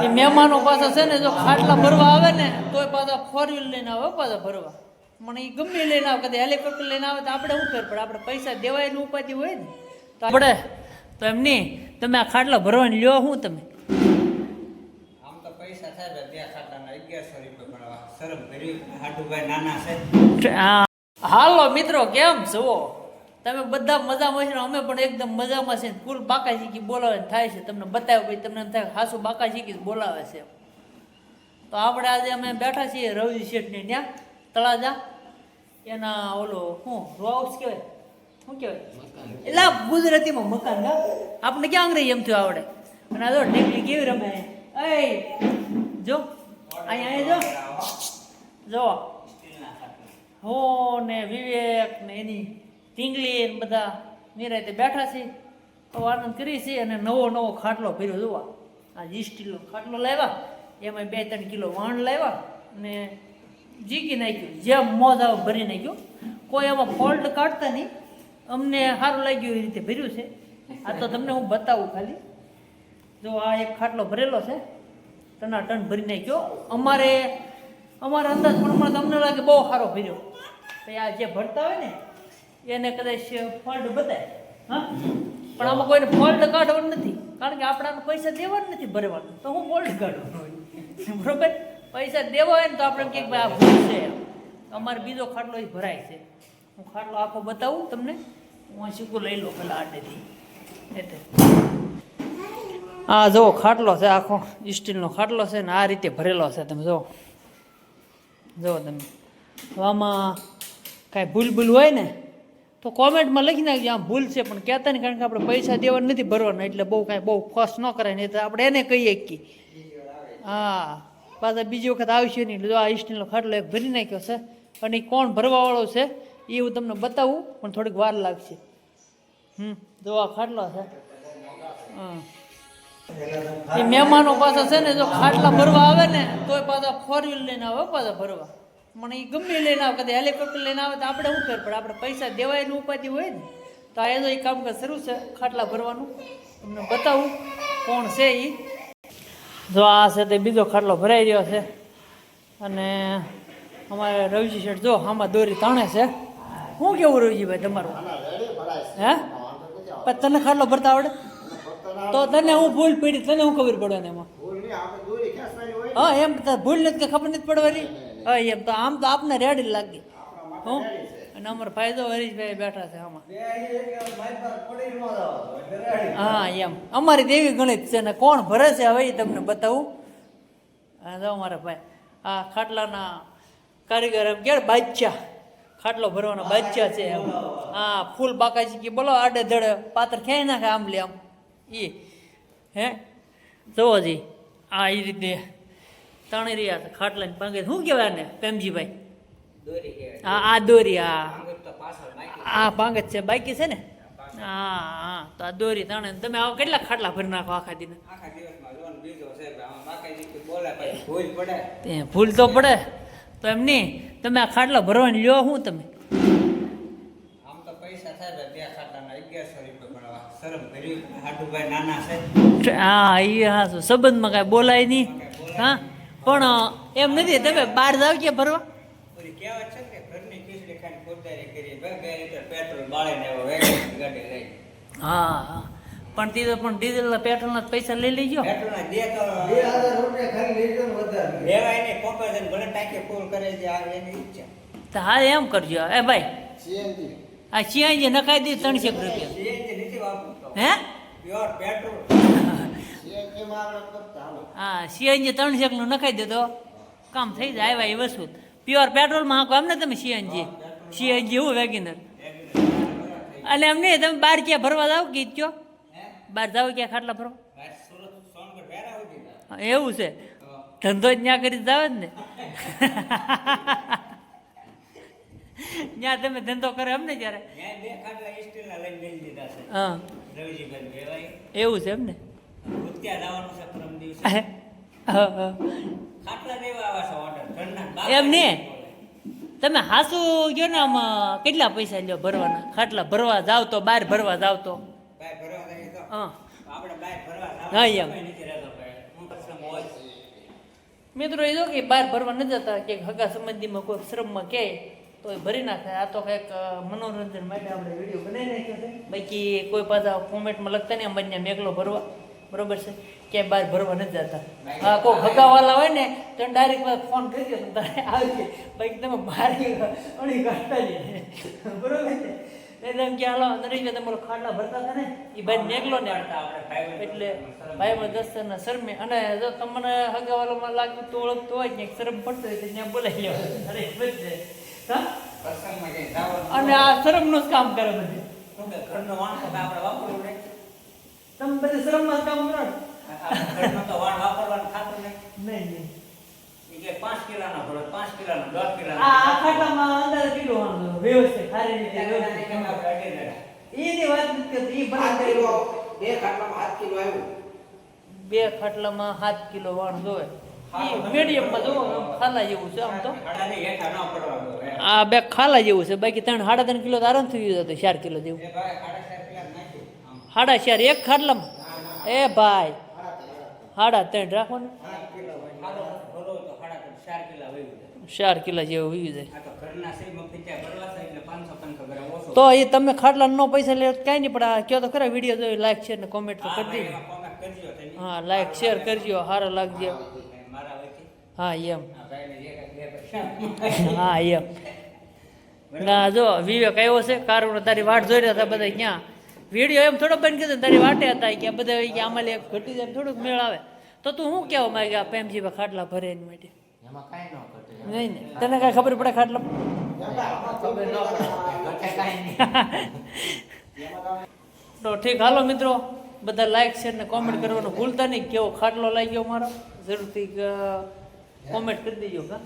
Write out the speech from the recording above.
એ મહેમાનો પાછા છે ને જો ખાટલા ભરવા આવે ને તોય પાછા 4 વ્હીલ લઈને આવે પાછા ભરવા. મને એ ગમે લઈને આવે, કદાચ હેલિકોપ્ટર લઈને આવે તો આપણે શું ફેર પડે? આપણે પૈસા દેવાયનું ઉપાધિ હોય ને તો આપણે તો એમ નહીં. તમે આ ખાટલા ભરવાની લ્યો શું તમે? આમ તો પૈસા થાય બે ખાટાના 1100 રૂપિયા ભરવા શરમ ભરી હાડુભાઈ નાના છે. હાલો મિત્રો, કેમ છો તમે? બધા મજામાં છે? અમે પણ એકદમ મજામાં છે. ફૂલ બાકા શીખી બોલાવે થાય છે. તમને બતાવ્યું ભાઈ, તમને એમ થાય હાસુ બાકા શીખી બોલાવે છે. તો આપણે આજે અમે બેઠા છીએ રવજી શેઠની ત્યાં તળાજા. એના ઓલો શું રો હાઉસ કહેવાય, શું કહેવાય એટલે ગુજરાતીમાં મકાન. આપણે ક્યાં અંગ્રેજી એમ થયું આવડે? અને આ જો ઢીકલી કેવી રમે એ જો અહીંયા જો હો ને વિવેક ને એની ટીંગલી ને બધા નિરાતે બેઠા છે. તો આનંદ કરી છે. અને નવો ખાટલો ભર્યો જોવા. આ સ્ટીલનો ખાટલો લાવ્યા, એમાં 2-3 કિલો વાણ લાવ્યા અને જીકી નાખ્યું. જેમ મોજ આવે ભરી નાખ્યું. કોઈ એમાં ફોલ્ટ કાઢતા નહીં. અમને સારું લાગ્યું એ રીતે ભર્યું છે. આ તો તમને હું બતાવું ખાલી. જો આ એક ખાટલો ભરેલો છે, ટન ભરી નાખ્યો. અમારે અંદાજ પ્રમાણે તમને લાગે બહુ સારો ભર્યો. તો આ જે ભરતા હોય ને એને કદાચ ફોલ્ટ બતાય. હા, પણ આમાં કોઈને ફોલ્ટ કાઢવાનું નથી, કારણ કે આપણાને પૈસા દેવાનું નથી ભરવાનું. તો હું ફોલ્ટ કાઢવાનું? બરોબર, પૈસા દેવા હોય ને તો આપણે કંઈક ભાઈ આ ભૂલ છે. અમારે બીજો ખાટલો એ ભરાય છે. હું ખાટલો આખો બતાવું તમને. હું શીખું લઈ લો પેલા આડેથી. એટલે આ જો ખાટલો છે, આખો સ્ટીલનો ખાટલો છે ને આ રીતે ભરેલો છે. તમે જો તમે આમાં કાંઈ ભૂલ હોય ને તો કોમેન્ટમાં લખી નાખજો આમ ભૂલ છે, પણ કહેતા નહીં, કારણ કે આપણે પૈસા દેવા નથી ભરવાના. એટલે બહુ ફોસ ન કરાય, નહીં તો આપણે એને કહીએ કે હા પાછા બીજી વખત આવશે નહીં. એટલે જો આ સ્ટીલનો ખાટલો એક ભરી નાખ્યો છે. અને એ કોણ ભરવાવાળો છે એ હું તમને બતાવું, પણ થોડીક વાર લાગશે. જો આ ખાટલો છે. એ મહેમાનો પાછા છે ને જો ખાટલા ભરવા આવે ને તોય પાછા 4 વ્હીલ લઈને આવે પાછા ભરવા. મને એ ગમે લઈને આવે, કદાચ હેલિકોપ્ટર લઈને આવે તો આપણે શું ફેર પડે? આપણે પૈસા દેવાયનું ઉપાધિ હોય ને તો આ તો એ કામકાજ શરૂ છે ખાટલા ભરવાનું. તમને બતાવું કોણ છે એ. જો આ છે તે બીજો ખાટલો ભરાઈ રહ્યો છે. અને અમારે રવજી શેઠ જો આમાં દોરી તાણે છે. શું કેવું રવજીભાઈ તમારું? હે પણ તને ખાટલો ભરતા આવડે? તો તને હું ભૂલ પડી, તને હું ખબર પડે ને એમાં? હા એમ ભૂલ નથી કે ખબર નથી પડવાની. હા એમ તો આમ તો આપને રેડી લાગી. હું અને અમારો ફાયદો હરીશભાઈ બેઠા છે આમાં. હા એમ અમારી દેવી ગણિત છે ને કોણ ભરે છે હવે એ તમને બતાવું. હા જો અમારા ભાઈ આ ખાટલાના કારીગર એમ કે બાદશાહ, ખાટલો ભરવાના બાદશાહ છે એમ. હા ફૂલ બાકાજી કે બોલો આડે ધડે પાત્ર ક્યાંય નાખે આમ લે આમ એ. હે જોવો જી આ એ રીતે તાણી રહ્યા છે ખાટલાની પાંગે. શું કહેવાય ને પ્રેમજીભાઈ? હા આ દોરી. આ પાંગત છે, બાકી છે ને. હા તો આ દોરી તાણે. તમે આવા કેટલા ખાટલા ભરી નાખો આખા દિન? ભૂલ તો પડે. તો એમ નહીં, તમે આ ખાટલા ભરવાની લ્યો શું તમે? આમ તો પૈસા થાય બે ખાટાના 1100 રૂપિયા ભરવા શરમ ભરી હાડુભાઈ નાના છે. હા એ હા શું સંબંધમાં કાંઈ બોલાય નહીં. હા પણ એમ નથી, તમે બહાર જાવ કે ભરવા? કહેવત છે કે ઘરની ખીચડી ખાઈને ખોદારી કરી 2 લીટર પેટ્રોલ બાળીને વેગન ગાડી લઈ. હા પણ તે પણ ડીઝલના પેટ્રોલના પૈસા લઈ લેજો. પેટ્રોલના દે તો 2000 રૂપિયા ખાલી લેજો ને વધારે લેવાય નહીં. કોમ્પેશન ભલે ટાંકી ફૂલ કરે છે આ એની ઈચ્છા. તો હા એમ કરજો. એ ભાઈ સીએનજી આ સીએનજી નખાઈ દે 300 રૂપિયા. સીએનજી નથી વાપરતો. હે પ્યોર પેટ્રોલ. સીએનજી માં આપણે કરતા હાલો. હા સીએનજી 300 નું નખાઈ દે તો કામ થઈ જાય. આવ્યા એ વસ્તુ પ્યોર પેટ્રોલમાં આખો એમ ને તમે સીએનજી એવું વેગેનર. એટલે એમ નહીં, તમે બહાર ક્યાં ભરવા જાવ કે કયો? બહાર જાવ ક્યાં ખાટલા ભરવા? એવું છે? ધંધો જ ત્યાં કરી જાવ જ ને. ત્યાં તમે ધંધો કરે એમ ને ત્યારે. હા એવું છે એમ ને. એમ નહીં, તમે હાસુ ગયો ને આમાં કેટલા પૈસા લ્યો ભરવાના? ખાટલા ભરવા જાવ તો, બહાર ભરવા જાવ તો? હા એમ મિત્રો એ જો કે બહાર ભરવા ન જતા કે હગા સંબંધીમાં કોઈ શ્રમમાં કહે તો એ ભરી નાખે. આ તો કંઈક મનોરંજન માટે આપણે વિડીયો બનાવી નાખ્યો છે. બાકી કોઈ પાછા કોમેન્ટમાં લખતા નહીં અમારે મેઘલો ભરવા, બરોબર છે, ક્યાંય બહાર ભરવા નથી જતા. હા, કોઈ હગાવાલા હોય ને તો ડાયરેક્ટ ફોન કરી દો તારે આવજે, બાકી તમે બહાર અણી કાઢતા જ બરોબર છે. એટલે એમ કે હાલો નરેશભાઈ તમારો ખાટલા ભરતા હતા ને એ ભાઈ મેઘલો ને એટલે ભાઈમાં દસ્તરના શરમે. અને જો તમને હગાવાલામાં લાગ્યું તો ઓળખતો હોય ક્યાંક શરમ પડતો હોય તો ત્યાં બોલાવી લેવા નરેશભાઈ છે. હા, અને આ શરમનું જ કામ કરે બધું. ઘરનો વાણ તો આપણે વાપરવું નહીં. તમે બધે શરમમાં જ કામ કરો ને. ઘરનો તો વાણ વાપરવાનું ખાતું નહીં. નહીં. એ કે 5 કિલોના ભરો, 5 કિલોના, 10 કિલોના. આ ખાટામાં અંદર કિલો વાળો વ્યવસ્થિત સારી રીતે વ્યવસ્થિત એમાં આપણે અડી રહ્યા. એની વાત નથી કરતી. એ ભલે બે ખાટલામાં 7 કિલો આવ્યું. 2 ખાટલામાં 7 કિલો વાણ જોવે. એ મીડિયમમાં જોવો ખાલા જેવું છે આમ તો. ખાડાની હેઠા ન પડવાનું હોય. આ 2 ખાલા જેવું છે. બાકી 3-3.5 કિલો તો આરામથી થઈ જતો. 4 કિલો જેવું. એ ભાઈ 4.5 કિલો નાખ્યું. આમ 4.5 એક ખાટલામાં. એ ભાઈ 3.5 રાખો ને. 7 કિલો હોય. સારો ભરો તો 4 કિલો વહી જાય. 4 કિલો જેવું વીવી જાય. આ તો ઘરના સીમાં પીત્યા ભરવા છે એટલે 500 ગ્રામ ઓછો. તો એ તમે ખાટલા નો પૈસા લે કાંઈ નહીં, પણ આ કયો તો ખરા વિડીયો જોઈ લાઈક શેર ને કોમેન્ટ તો કરી દેજો. કોમેન્ટ કરજો તેની. હા, લાઈક શેર કરજો, સારો લાગજો. મારા વતી હા એમ. આ ભાઈને જે કાંઈ બે પૈસા હા એમ. ના જો વિવેક આવ્યો છે, કારુનો તારી વાટ જોઈ રહ્યા હતા બધા. ક્યાં વિડીયો એમ થોડો બંધ કીધું તારી વાટે હતા કે બધા કે આમાં એક ઘટી જાય થોડુંક મેળ આવે. તો તું શું કહેવા માંગે આ પ્રેમજી ખાટલા ભરે એની માટે? એમાં કાંઈ ન ઘટે. નહીં ને તને કાંઈ ખબર પડે ખાટલા? ખબર ન પડે. ઘટે કાંઈ નહીં. તો ઠીક, હાલો મિત્રો બધા લાઈક શેર ને કોમેન્ટ કરવાનું ભૂલતા નહીં. કેવો ખાટલો લાગ્યો મારો જરૂરથી કોમેન્ટ કરી દેજો. હા.